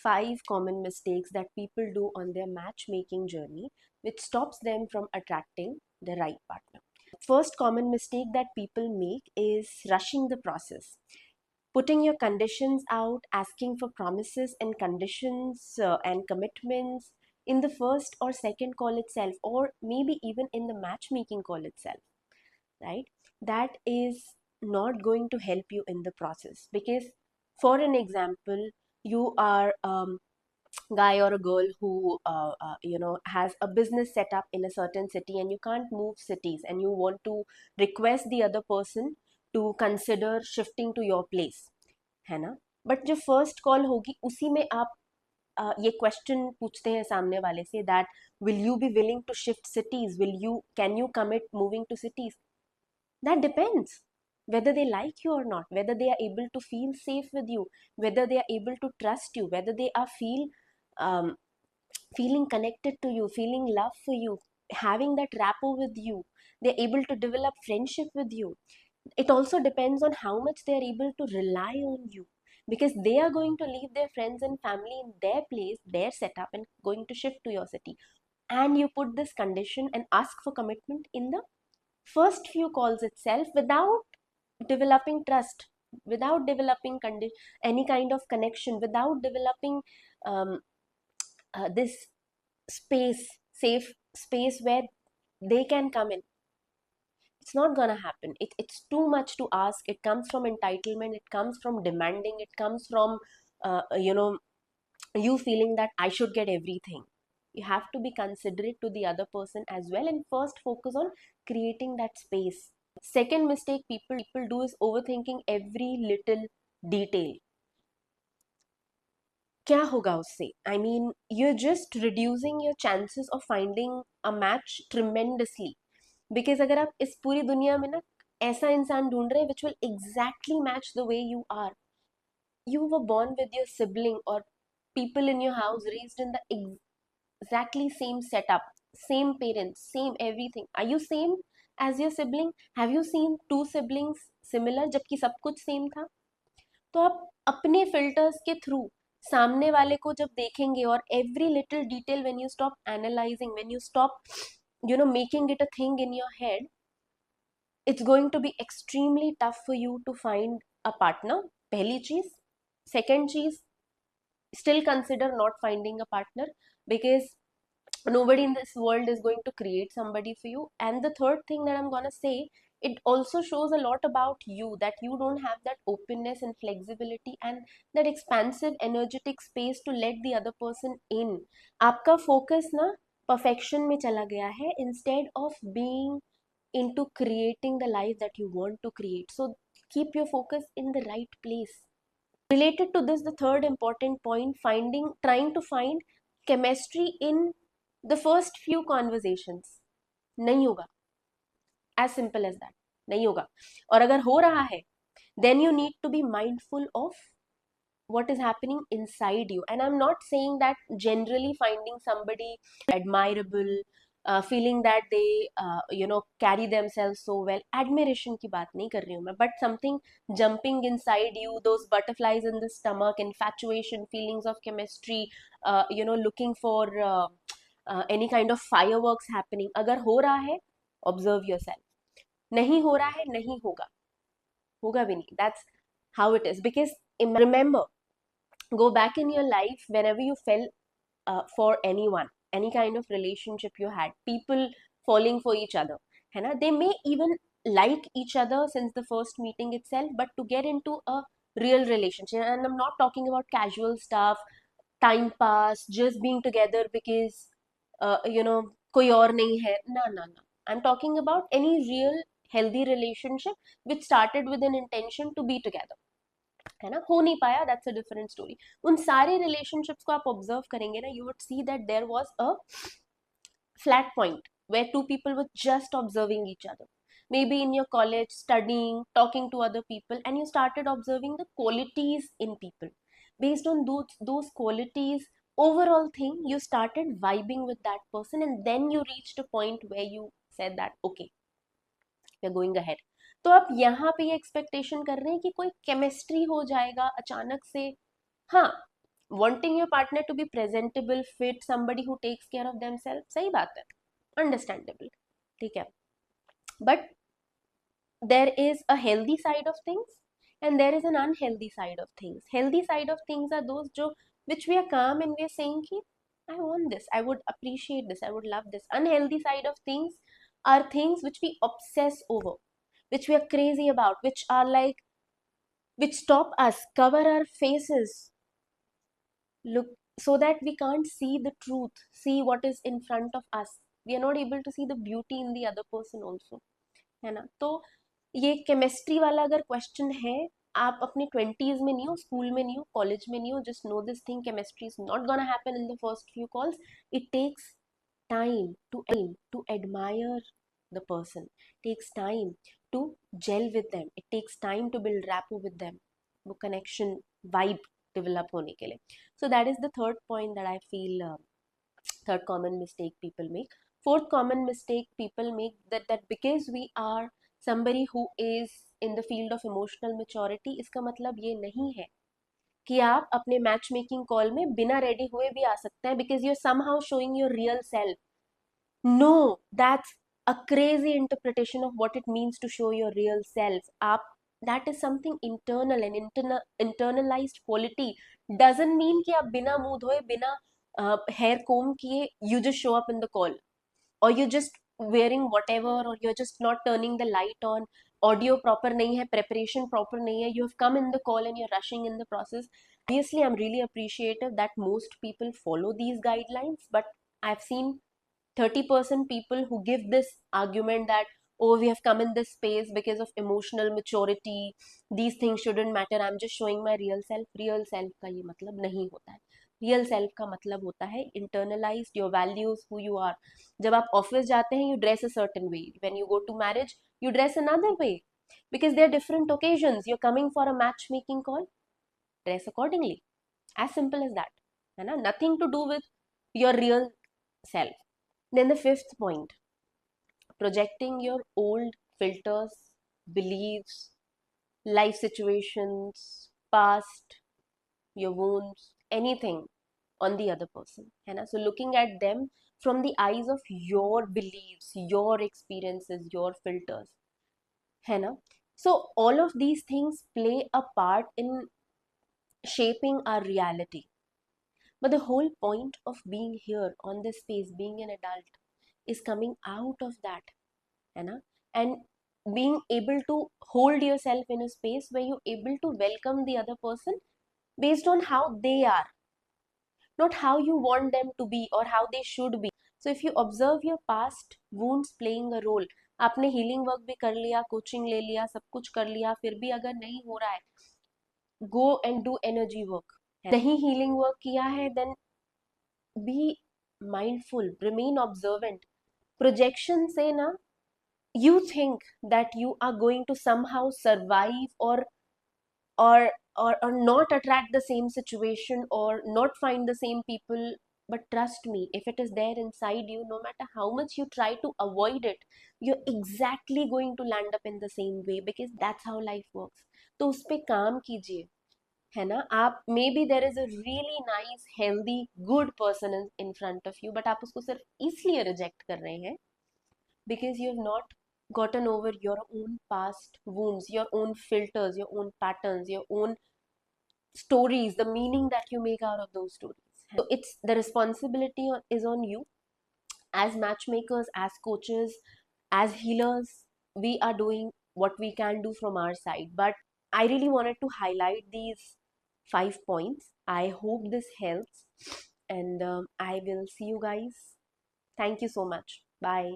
5 common mistakes that people do on their matchmaking journey, which stops them from attracting the right partner. First common mistake that people make is rushing the process. Putting your conditions out, asking for promises and conditions and commitments in the first or second call itself, or maybe even in the matchmaking call itself, right? That is not going to help you in the process, because for an example, you are guy or a girl who has a business set up in a certain city, and you can't move cities, and you want to request the other person to consider shifting to your place, है ना? But जो first call होगी उसी में आप ये question पूछते हैं सामने वाले से, that will you be willing to shift cities, will you can you commit moving to cities? That depends whether they like you or not, whether they are able to feel safe with you, whether they are able to trust you, whether they are um, feeling connected to you, feeling love for you, having that rapport with you, they're able to develop friendship with you. It also depends on how much they are able to rely on you, because they are going to leave their friends and family in their place, their setup, and going to shift to your city. And you put this condition and ask for commitment in the first few calls itself, without developing trust, without developing any kind of connection, without developing um, this safe space where they can come in. It's not gonna happen. It's too much to ask. It comes from entitlement, it comes from demanding, it comes from you feeling that I should get everything. You have to be considerate to the other person as well, and first focus on creating that space. Second mistake people do is overthinking every little detail. क्या होगा उससे? I mean, you're just reducing your chances of finding a match tremendously. Because अगर आप इस पूरी दुनिया में ना ऐसा इंसान ढूंढ रहे हैं which will exactly match the way you are, you were born with your sibling or people in your house raised in the exactly same setup, same parents, same everything. Are you same as your sibling? Have you seen two siblings similar जबकि सब कुछ same था? तो आप अपने filters के through सामने वाले को जब देखेंगे, और every little detail, when you stop analysing, when you stop making it a thing in your head, it's going to be extremely tough for you to find a partner. पहली चीज. Second चीज, still consider not finding a partner, because nobody in this world is going to create somebody for you. And the third thing that I'm going to say, it also shows a lot about you, that you don't have that openness and flexibility and that expansive energetic space to let the other person in. आपका focus ना perfection में चला गया है, instead of being into creating the life that you want to create. So keep your focus in the right place. Related to this, the third important point, trying to find chemistry in the first few conversations. नहीं होगा. As simple as that. नहीं होगा. और अगर हो रहा है, then you need to be mindful of what is happening inside you. And I'm not saying that generally finding somebody admirable, feeling that they carry themselves so well, admiration की बात नहीं कर रही हूँ मैं, but something jumping inside you, those butterflies in the stomach, infatuation, feelings of chemistry, looking for any kind of fireworks happening. अगर हो रहा है, observe yourself. नहीं हो रहा है, नहीं होगा. होगा भी नहीं. That's how it is. Because remember, go back in your life, whenever you fell for anyone, any kind of relationship you had, people falling for each other, है ना? They may even like each other since the first meeting itself, but to get into a real relationship, and I'm not talking about casual stuff, time pass, just being together because कोई और नहीं है, ना. I'm talking about any real healthy relationship which started with an intention to be together, है ना? हो नहीं पाया, दैट्स अ डिफरेंट स्टोरी. उन सारे रिलेशनशिप्स को आप ऑब्जर्व करेंगे ना, you would see that there was a flat point where two people were just observing each other, maybe in your college, studying, talking to other people, and you started observing the qualities in people. Based on those qualities, overall thing, you started vibing with that person, and then you reached a point where you said that okay, we're going ahead. तो आप यहाँ पे ये expectation कर रहे हैं कि कोई केमिस्ट्री हो जाएगा अचानक से. हाँ, wanting your partner to be presentable, fit, somebody who takes care of themselves, सही बात है, understandable, ठीक है, but there is a healthy side of things and there is an unhealthy side of things. Healthy side of things are those जो which we are calm and we are saying कि I want this, I would appreciate this, I would love this. Unhealthy side of things are things which we obsess over, which we are crazy about, which are like, which stop us, cover our faces, look, so that we can't see the truth, see what is in front of us. We are not able to see the beauty in the other person also, है ना. तो ये chemistry वाला अगर question है, आप अपने 20s में नहीं हो, स्कूल में नहीं हो, कॉलेज में नहीं हो, just know this thing, chemistry is not gonna happen in the first few calls. It takes time to admire the person, takes time to gel with them, it takes time to build rapport with them, वो connection vibe develop होने के लिए. So that is the third point that I feel, third common mistake people make. Fourth common mistake people make, that because we are somebody who is in the field of emotional maturity, इसका मतलब ये नहीं है कि आप अपने match making call में बिना रेडी हुए भी आ सकते हैं, because you're somehow showing your real self. No, that's a crazy interpretation of what it means to show your real self. आप, that is something internal and internalized quality. Doesn't mean कि आप बिना मुंह धोए, बिना hair comb किए, you just show up in the call, or you're just wearing whatever, or you're just not turning the light on, audio proper नहीं है, preparation proper नहीं है, you have come in the call and you're rushing in the process. Obviously I'm really appreciative that most people follow these guidelines, but I've seen 30% people who give this argument that, oh, we have come in this space because of emotional maturity, these things shouldn't matter, I'm just showing my real self. Real self का ये मतलब नहीं होता है. Real self का मतलब होता है internalised, your values, who you are. जब आप ऑफिस जाते हैं, you dress a certain way. When you go to marriage, you dress another way, because there are different occasions. You're coming for a matchmaking call, dress accordingly. As simple as that, है ना, nothing to do with your real self. Then the fifth point, projecting your old filters, beliefs, life situations, past, your wounds, anything on the other person, है ना. So looking at them from the eyes of your beliefs, your experiences, your filters, है ना. So all of these things play a part in shaping our reality. But the whole point of being here on this space, being an adult, is coming out of that, है ना, and being able to hold yourself in a space where you're able to welcome the other person based on how they are, not how you want them to be or how they should be. So if you observe your past wounds playing a role, आपने healing work भी कर लिया, coaching ले लिया, सब कुछ कर लिया, फिर भी अगर नहीं हो रहा है, go and do energy work. नहीं healing work किया है, then be mindful, remain observant. Projection से ना, you think that you are going to somehow survive or or not attract the same situation or not find the same people, but trust me, if it is there inside you, no matter how much you try to avoid it, you're exactly going to land up in the same way, because that's how life works. तो उस पे काम कीजिए, है ना. आप, may be there is a really nice healthy good person in front of you, but आप उसको सिर्फ इसलिए रिजेक्ट कर रहे हैं because you have not gotten over your own past wounds, your own filters, your own patterns, your own stories, the meaning that you make out of those stories. So it's the responsibility is on you as matchmakers, as coaches, as healers. We are doing what we can do from our side, but I really wanted to highlight these 5 points. I hope this helps, and I will see you guys. Thank you so much. Bye.